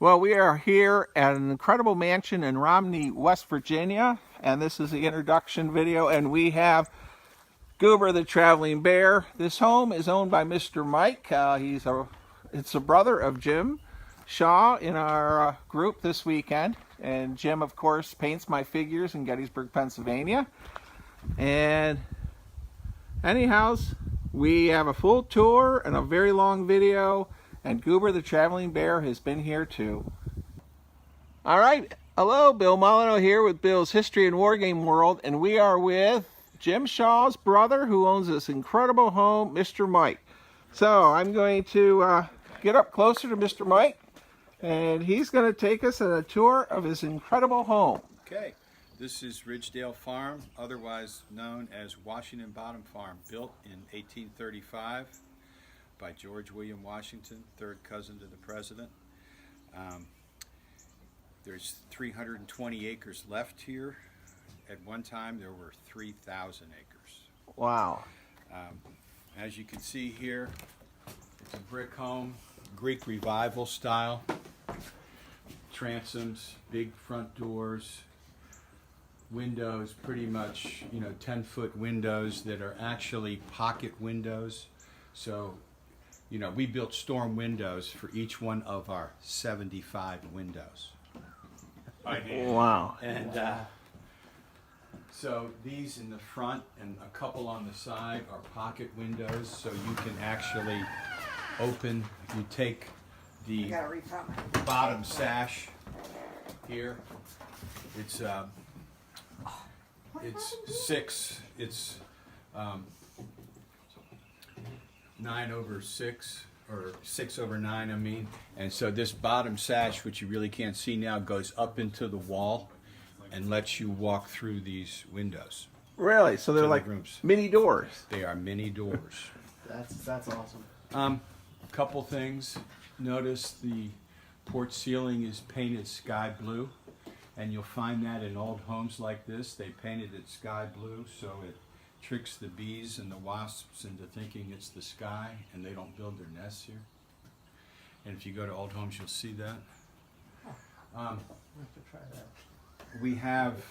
Well, we are here at an incredible mansion in Romney, West Virginia, and this is the introduction video, and we have Goober the Traveling Bear. This home is owned by Mr. Mike. It's a brother of Jim Shaw in our group this weekend, and Jim, of course, paints my figures in Gettysburg, Pennsylvania. And anyhows, we have a full tour and a very long video, and Goober the Traveling Bear has been here too. All right, hello, Bill Molyneux here with Bill's History and Wargame World, and we are with Jim Shaw's brother who owns this incredible home, Mr. Mike. So I'm going to get up closer to Mr. Mike, and he's going to take us on a tour of his incredible home. Okay, this is Ridgedale Farm, otherwise known as Washington Bottom Farm, built in 1835 by George William Washington, third cousin to the president. There's 320 acres left here. At one time there were 3,000 acres. Wow. As you can see here, it's a brick home, Greek Revival style. Transoms, big front doors, windows, pretty much 10-foot windows that are actually pocket windows. So we built storm windows for each one of our 75 windows. Wow. And so these in the front and a couple on the side are pocket windows, so you can actually open, you take the bottom sash here. It's 9/6 or 6/9, I mean. And so this bottom sash, which you really can't see now, goes up into the wall and lets you walk through these windows. Really? So they're like rooms. mini doors. They are mini doors. That's awesome. Couple things. Notice the porch ceiling is painted sky blue, and you'll find that in old homes like this. They painted it sky blue so it tricks the bees and the wasps into thinking it's the sky, and they don't build their nests here. And if you go to old homes, you'll see that. I'll have to try that. We have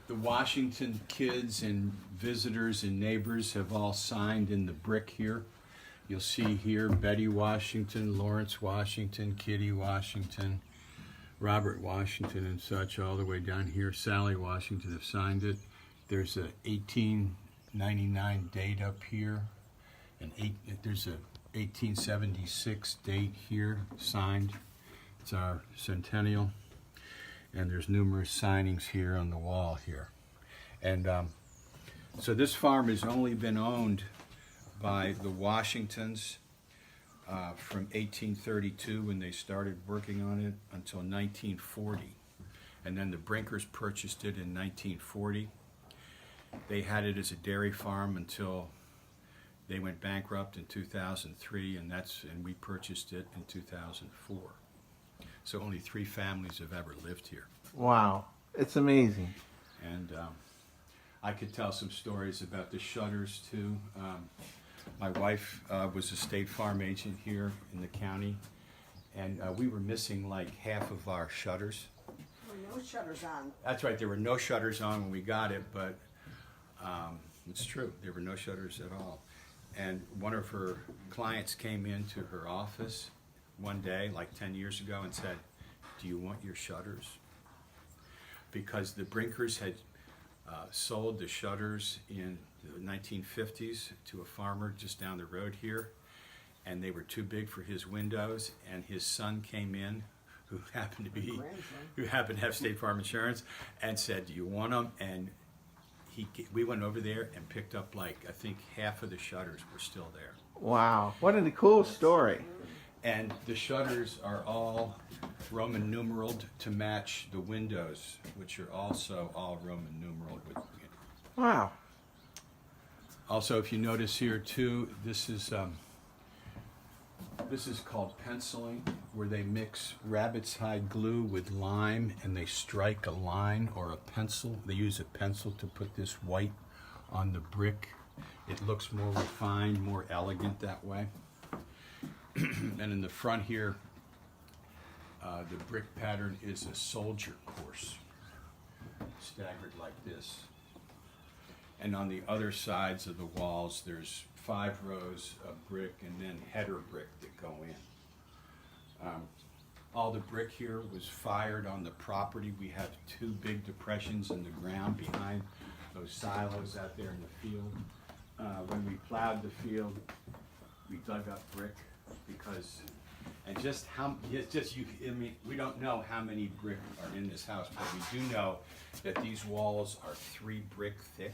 the Washington kids and visitors and neighbors have all signed in the brick here. You'll see here Betty Washington, Lawrence Washington, Kitty Washington, Robert Washington and such, all the way down here. Sally Washington have signed it. There's a 1899 date up here, and there's a 1876 date here signed. It's our centennial, and there's numerous signings here on the wall here. And so this farm has only been owned by the Washingtons from 1832 when they started working on it until 1940. And then the Brinkers purchased it in 1940. They had it as a dairy farm until they went bankrupt in 2003, and we purchased it in 2004. So only 3 families have ever lived here. Wow. It's amazing. And I could tell some stories about the shutters too. My wife was a State Farm agent here in the county, and we were missing like half of our shutters. There were no shutters on. That's right, there were no shutters on when we got it, but it's true, there were no shutters at all. And one of her clients came into her office one day, like 10 years ago, and said, "Do you want your shutters?" Because the Brinkers had sold the shutters in the 1950s to a farmer just down the road here, and they were too big for his windows, and his son came in, who happened to have State Farm insurance, and said, "Do you want them?" And we went over there and picked up, like, I think half of the shutters were still there. Wow. What a cool story. And the shutters are all Roman numeraled to match the windows, which are also all Roman numeraled. Wow. Also, if you notice here too, this is called penciling, where they mix rabbit's hide glue with lime and they strike a line or a pencil. They use a pencil to put this white on the brick. It looks more refined, more elegant that way. And in the front here, The brick pattern is a soldier course, staggered like this. And on the other sides of the walls, there's 5 rows of brick and then header brick that go in. All the brick here was fired on the property. We have 2 big depressions in the ground behind those silos out there in the field. When we plowed the field, we dug up brick because, and just how, I mean, we don't know how many brick are in this house, but we do know that these walls are 3 brick thick.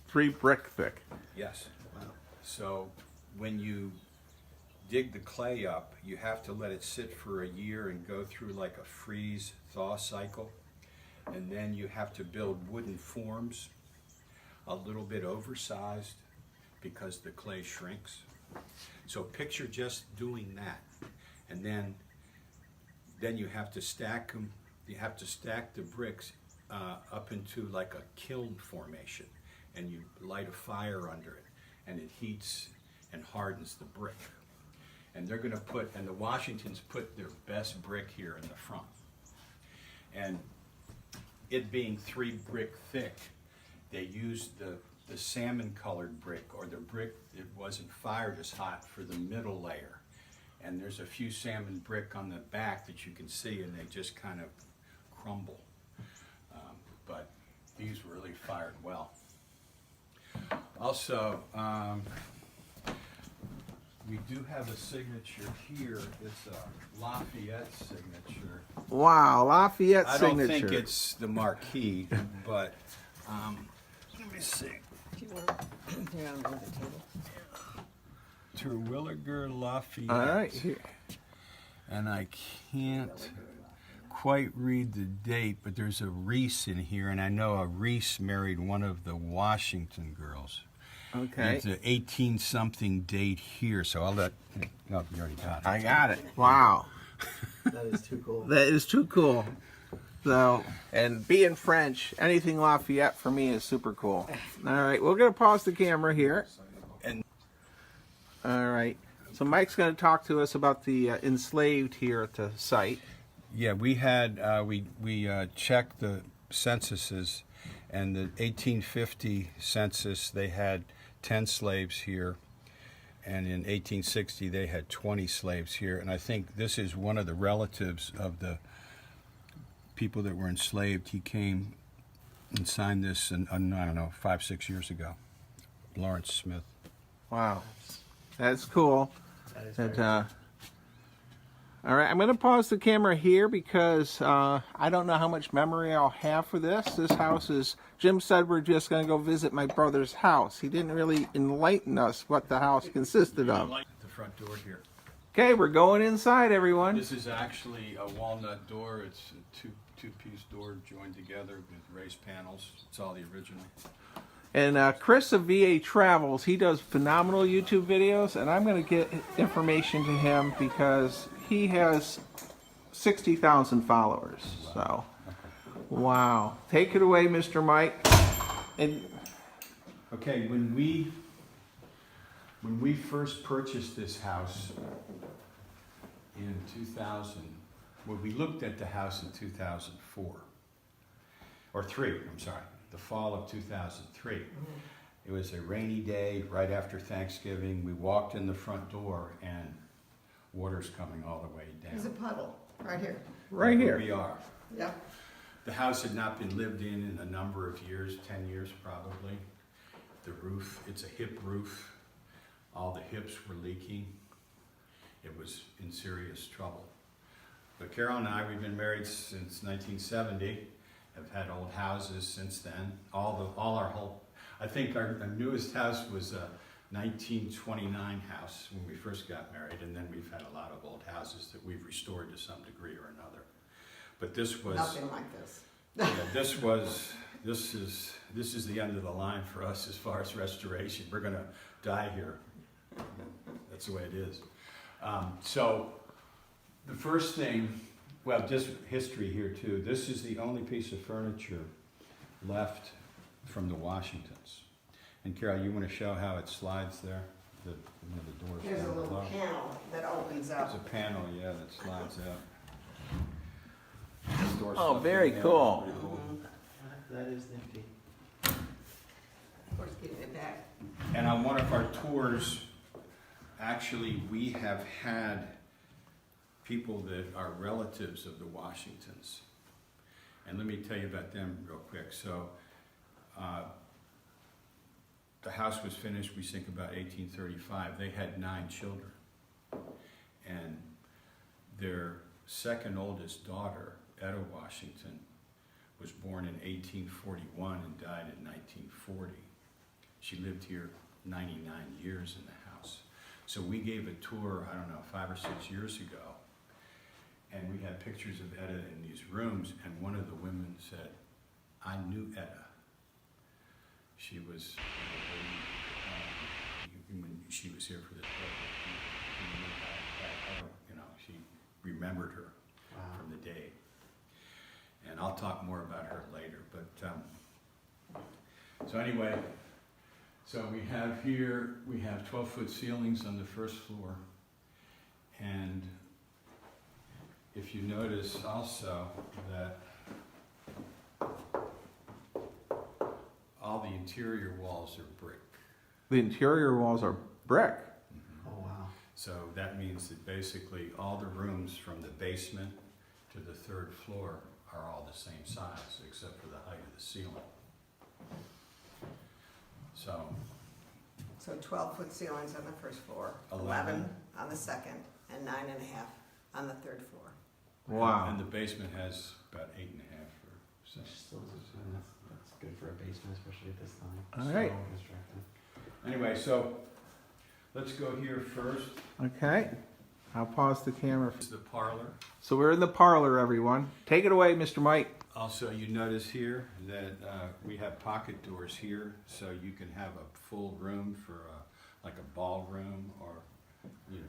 3 brick thick. Yes. Wow. So when you dig the clay up, you have to let it sit for a year and go through like a freeze thaw cycle. And then you have to build wooden forms, a little bit oversized because the clay shrinks. So picture just doing that. And then you have to stack them, you have to stack the bricks up into like a kiln formation. And you light a fire under it, and it heats and hardens the brick. And they're gonna put, and the Washingtons put their best brick here in the front. And it being 3 brick thick, they used the salmon colored brick, or the brick that wasn't fired as hot, for the middle layer. And there's a few salmon brick on the back that you can see, and they just kind of crumble. But these really fired well. Also, we do have a signature here. It's a Lafayette signature. Wow, Lafayette I don't signature. think it's the marquee, but let me see. Do you want to hang on the table? Terwilliger Lafayette. All right, here. And I can't quite read the date, but there's a Reese in here, and I know a Reese married one of the Washington girls. Okay. It's an 18-something date here, so I'll let. No, you already got it. I got it. Wow. That is too cool. That is too cool. So, and being French, anything Lafayette for me is super cool. All right, we're going to pause the camera here. And All right. So Mike's going to talk to us about the enslaved here at the site. yeah, we had we checked the censuses, and the 1850 census they had 10 slaves here, and in 1860 they had 20 slaves here. And I think this is one of the relatives of the people that were enslaved. He came and signed this, in, I don't know, 5-6 years ago. Lawrence Smith. Wow. That's cool. That is And, very all right, I'm going to pause the camera here because I don't know how much memory I'll have for this. This house is, Jim said we're just going to go visit my brother's house. He didn't really enlighten us what the house consisted of. The front door here. Okay, we're going inside, everyone. This is actually a walnut door. It's a two-piece door joined together with raised panels. It's all the original. And Chris of VA Travels, he does phenomenal YouTube videos, and I'm going to get information to him because he has 60,000 followers. So, wow. Take it away, Mr. Mike. And Okay, when we first purchased this house in 2000, well, we looked at the house in 2004, or 3, I'm sorry, the fall of 2003. It was a rainy day right after Thanksgiving. We walked in the front door and water's coming all the way down. There's a puddle right here. right Where here. we are. Yeah. The house had not been lived in a number of years, 10 years probably. The roof, it's a hip roof. All the hips were leaking. It was in serious trouble. But Carol and I, we've been married since 1970. Have had old houses since then. I think our newest house was a 1929 house when we first got married, and then we've had a lot of old houses that we've restored to some degree or another. But this was Nothing like this. yeah, this is the end of the line for us as far as restoration. We're gonna die here. That's the way it is. So the first thing, well, just history here too. This is the only piece of furniture left from the Washingtons. And Carol, you want to show how it slides there? The doors There's a down little below. panel that opens There's up. a panel, yeah, that slides out. store Oh, stuff very in there. cool. Pretty cool. That is nifty. Of course, getting it back. And on one of our tours, actually, we have had people that are relatives of the Washingtons. And let me tell you about them real quick. So, the house was finished, we think about 1835. They had 9 children. And their second oldest daughter, Etta Washington, was born in 1841 and died in 1940. She lived here 99 years in the house. So we gave a tour, I don't know, 5 or 6 years ago, and we had pictures of Etta in these rooms, and one of the women said, I knew Etta. She was, when she was here for the tour, she remembered her from the day. And I'll talk more about her later, but, so anyway, so we have here, we have 12-foot ceilings on the first floor, and if you notice also that all the interior walls are brick. The interior walls are brick. Oh, wow. So that means that basically all the rooms from the basement to the 3rd floor are all the same size, except for the height of the ceiling. So, So 12-foot ceilings on the first floor, 11 11 on the second, and 9.5 on the 3rd floor. Wow. and the basement has about 8.5 or so. Which still is, and that's good for a basement, especially at this time. All right. So constructed. Anyway, so let's go here first. Okay. I'll pause the camera. This is the parlor. So we're in the parlor, everyone. Take it away, Mr. Mike. Also, you notice here that we have pocket doors here, so you can have a full room for like a ballroom or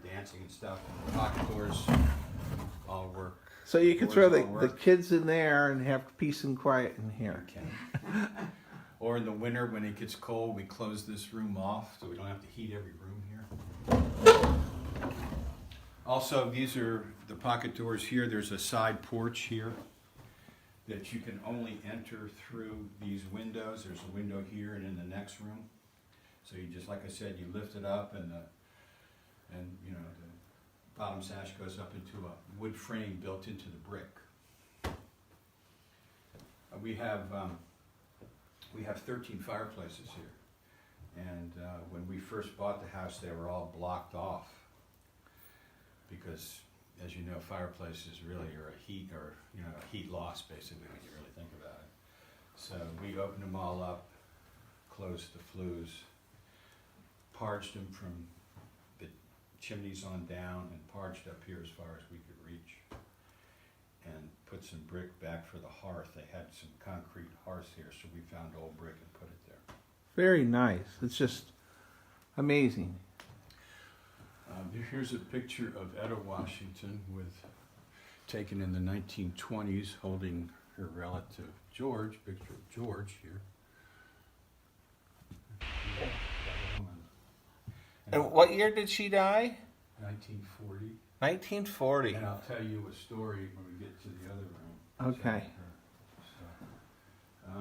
dancing and stuff. And the pocket doors all work. So you can Doors throw all the work. kids in there and have peace and quiet in here. Okay. Or in the winter when it gets cold, we close this room off so we don't have to heat every room here. Also, these are the pocket doors here. There's a side porch here that you can only enter through these windows. There's a window here and in the next room. So you just, like I said, you lift it up and the bottom sash goes up into a wood frame built into the brick. We have 13 fireplaces here, and when we first bought the house, they were all blocked off because, as you know, fireplaces really are a heat loss basically when you really think about it. So we opened them all up, closed the flues, parged them from the chimneys on down, and parged up here as far as we could reach, and put some brick back for the hearth. They had some concrete hearth here, so we found old brick and put it there. Very nice. It's just amazing. Here's a picture of Etta Washington taken in the 1920s, holding her relative George. Picture of George here. And what year did she die? 1940. 1940. And I'll tell you a story when we get to the other room. Okay. So,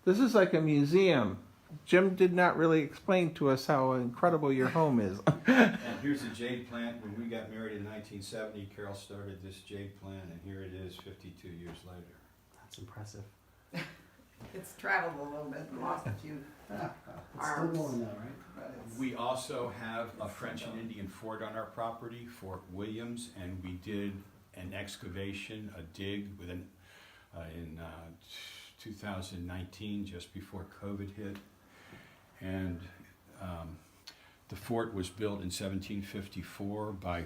This is like a museum. Jim did not really explain to us how incredible your home is. and here's a jade plant. When we got married in 1970, Carol started this jade plant, and here it is 52 years later. That's impressive. It's traveled a little bit, lost a few It's arms. still going though, right? But it's, We also have a French and Indian fort on our property, Fort Williams, and we did an excavation, a dig in 2019, just before COVID hit. And the fort was built in 1754 by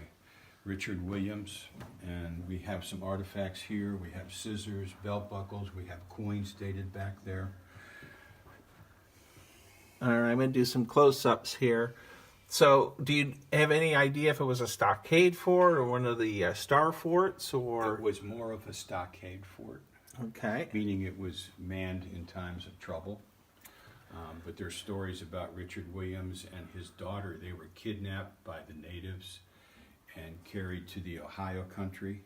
Richard Williams, and we have some artifacts here. We have scissors, belt buckles, we have coins dated back there. All right, I'm going to do some close-ups here. So, do you have any idea if it was a stockade fort or one of the star forts, It or? was more of a stockade fort, Okay. meaning it was manned in times of trouble. But there's stories about Richard Williams and his daughter. They were kidnapped by the natives and carried to the Ohio country.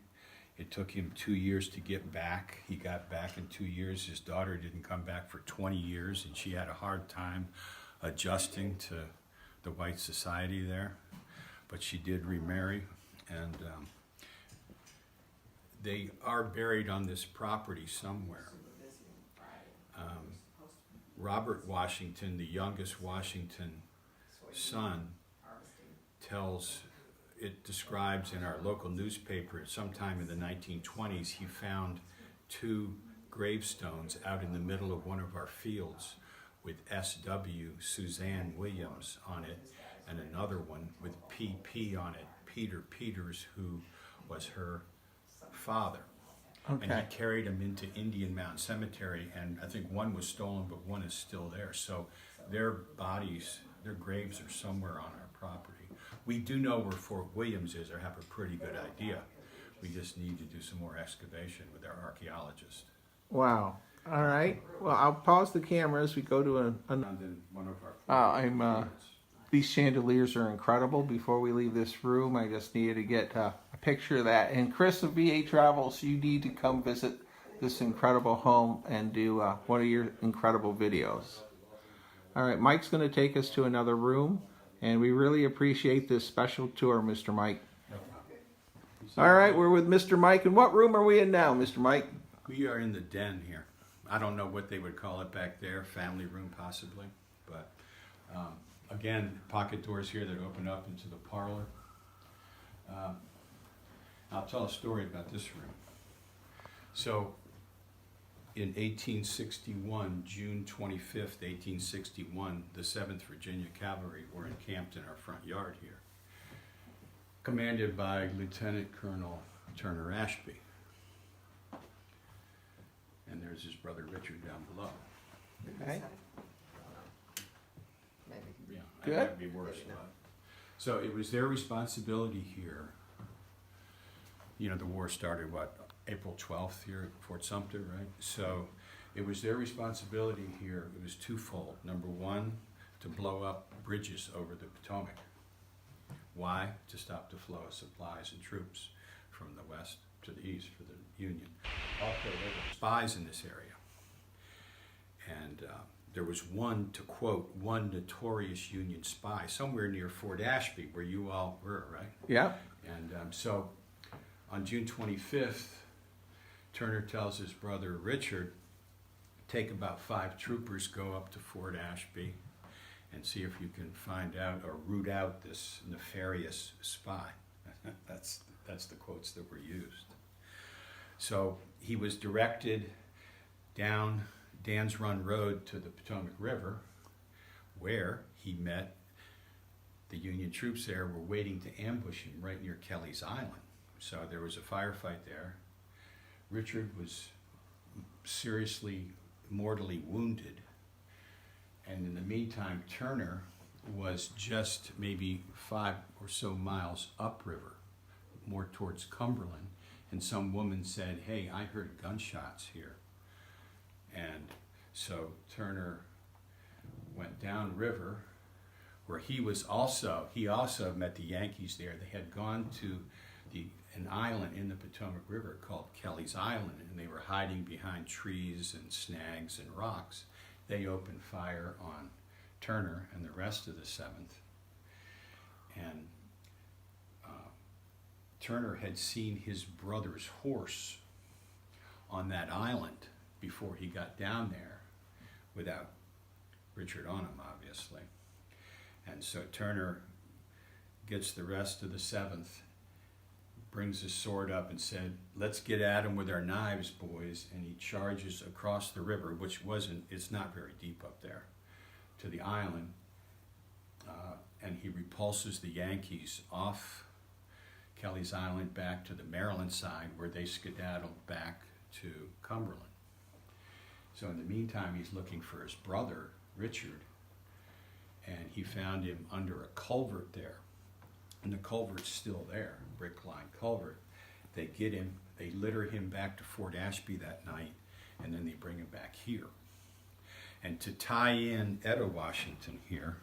It took him 2 years to get back. He got back in 2 years. His daughter didn't come back for 20 years, and she had a hard time adjusting to the white society there. But she did remarry, and they are buried on this property somewhere. Robert Washington, the youngest Washington son, describes in our local newspaper sometime in the 1920s, he found 2 gravestones out in the middle of one of our fields with S.W. Suzanne Williams on it, and another one with P.P. on it, Peter Peters, who was her father. Okay. And he carried them into Indian Mountain Cemetery, and I think one was stolen, but one is still there. So their bodies, their graves are somewhere on our property. We do know where Fort Williams is, or have a pretty good idea. We just need to do some more excavation with our archaeologist. Wow. All right. Well, I'll pause the camera as we go to Found in one of our these chandeliers are incredible. Before we leave this room, I just needed to get a picture of that. And Chris of VA Travels, you need to come visit this incredible home and do one of your incredible videos. All right, Mike's going to take us to another room, and we really appreciate this special tour, Mr. Mike. No problem. All right, we're with Mr. Mike. And what room are we in now, Mr. Mike? We are in the den here. I don't know what they would call it back there, family room possibly, but again, pocket doors here that open up into the parlor. I'll tell a story about this room. So in 1861, June 25th, 1861, the 7th Virginia Cavalry were encamped in our front yard here, commanded by Lieutenant Colonel Turner Ashby. And there's his brother Richard down below. Okay. Maybe. Yeah, Good. it might be worse. But. So it was their responsibility here. You know, the war started, what, April 12th here at Fort Sumter, right? So it was their responsibility here. It was twofold. Number one, to blow up bridges over the Potomac. Why? To stop the flow of supplies and troops from the west to the east for the Union. Also, there were spies in this area. And there was one, to quote, one notorious Union spy somewhere near Fort Ashby, where you all were, right? Yeah. And so on June 25th, Turner tells his brother Richard, take about 5 troopers, go up to Fort Ashby and see if you can find out or root out this nefarious spy. That's the quotes that were used. So he was directed down Dan's Run Road to the Potomac River, where he met the Union troops there were waiting to ambush him right near Kelly's Island. So there was a firefight there. Richard was seriously, mortally wounded. And in the meantime, Turner was just maybe 5 or so miles upriver, more towards Cumberland. And some woman said, hey, I heard gunshots here. And so Turner went downriver, where he also met the Yankees there. They had gone to an island in the Potomac River called Kelly's Island, and they were hiding behind trees and snags and rocks. They opened fire on Turner and the rest of the 7th. And Turner had seen his brother's horse on that island before he got down there, without Richard on him, obviously. And so Turner gets the rest of the 7th, brings his sword up and said, let's get at him with our knives, boys. And he charges across the river, which it's not very deep up there, to the island. And he repulses the Yankees off Kelly's Island back to the Maryland side, where they skedaddled back to Cumberland. So in the meantime, he's looking for his brother, Richard, and he found him under a culvert there. And the culvert's still there, brick-lined culvert. They get him, they litter him back to Fort Ashby that night, and then they bring him back here. And to tie in Etta Washington here,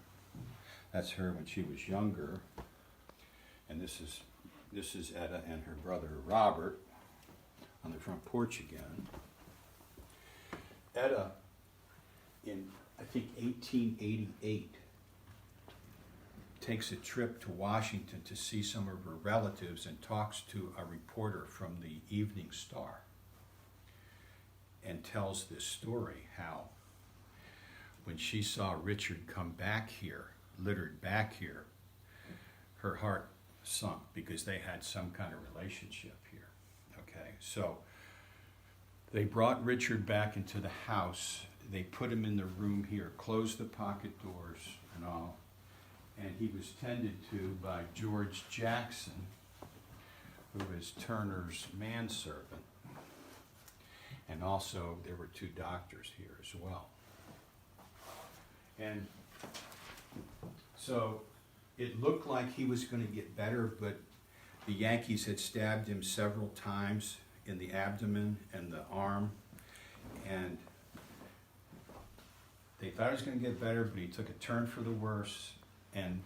that's her when she was younger, and this is Etta and her brother Robert. on the front porch again. Etta, in I think 1888, takes a trip to Washington to see some of her relatives and talks to a reporter from the Evening Star and tells this story how when she saw Richard come back here, littered back here, her heart sunk because they had some kind of relationship here. Okay, so they brought Richard back into the house. They put him in the room here, closed the pocket doors and all, and he was tended to by George Jackson, who is Turner's manservant. And also there were 2 doctors here as well. And so it looked like he was going to get better, but the Yankees had stabbed him several times in the abdomen and the arm, and they thought he was going to get better, but he took a turn for the worse, and